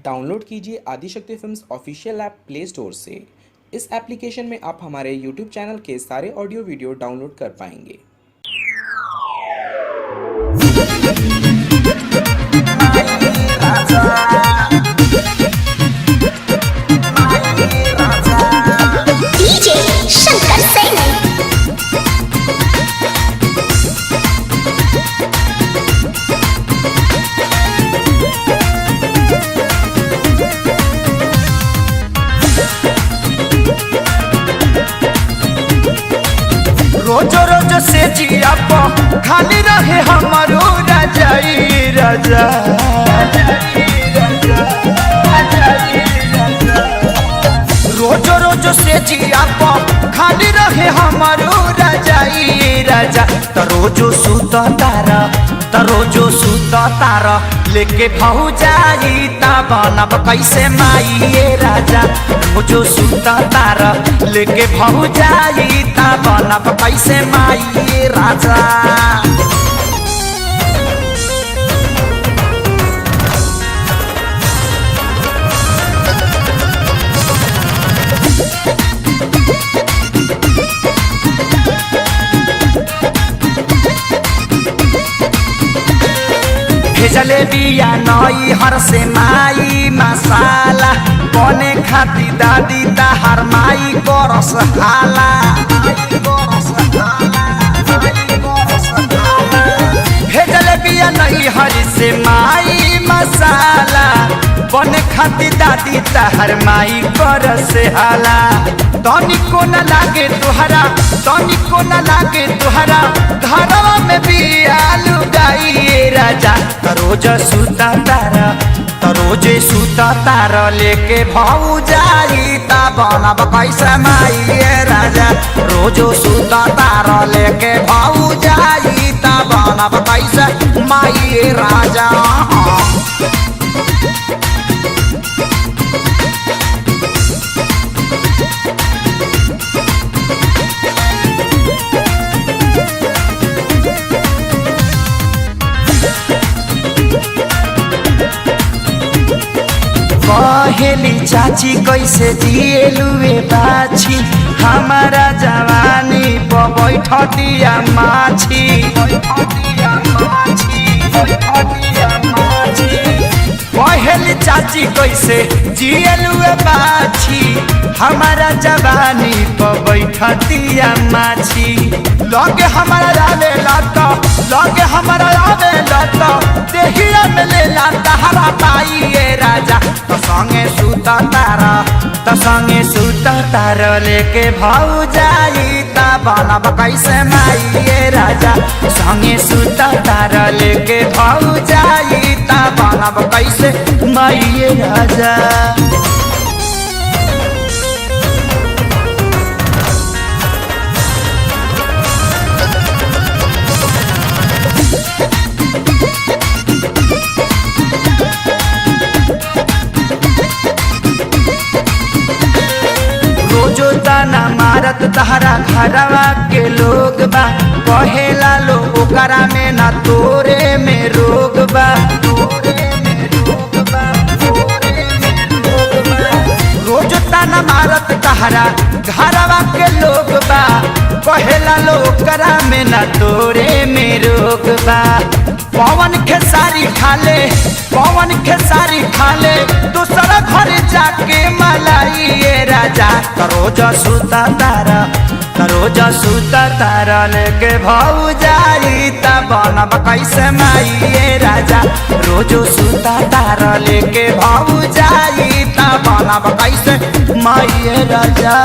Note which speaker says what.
Speaker 1: Download कीजिए Adishakti films official app play store से। इस application में आप हमारे यूट्यूब चैनल के सारे ऑडियो वीडियो डाउनलोड कर पाएंगे।
Speaker 2: डीजे शंकर सैनी।
Speaker 3: रोजो रोजो से जिया खाली रहे हमारो राजाई राजा। रोजो रोजो से जिया खाली रहे हमारो राजाई राजा। तरोजो सूत तारा लेके भौजाई ता बनब कैसे माई राजा। रोजो सूत तारा लेके भौजाई ता बनब कैसे माई राजा। जलेबिया नई हर से माई मसाला बने खाती दादी ताहार माई करस हाला। हे जलेबिया नई हर से माई मसाला बने खाती दादी ताहार माई करस हाला। तनिको न लागे तुहरा घरवा में भी आलू गाई राजा। तरोजे सूता तारा लेके भौजाई ता बनब कैसे माई राजा। रोजो सूता तारा लेके भौजाई ता बनब कैसे माई राजा। कहेली चाची कैसे दिएलुए बाछी हमारा जवानी पर बैठ दिया माछी। कहेली चाची कैसे जिएलुए बाछी हमारा जवानी पर बैठ दिया माछी। लगे हमारा आवे लत देहिया में ले लाता हरा पाई राजा। तो संगे सूता तारा लेके भौजाई ता बनब कैसे माई राजा। संगे सूता तारा लेके भौजाई ता बनब कैसे माई राजा। रोजो ताना मारत तहरा घरवा के लोग बा कहेला लो ओकरा में ना तोरे में रोग बा। रोजो ताना मारत तहरा घरवा के लोग बा कहेला लो ओकरा में ना तोरे में रोग बा। पवन खेसारी खाले दूसरा घर जाके मलाई राजा। तरोजा सूता तारा लेके भौजाई ता बनब कैसे माई राजा। रोजो सूता तारा लेके भौजाई ता बनब कैसे माई राजा।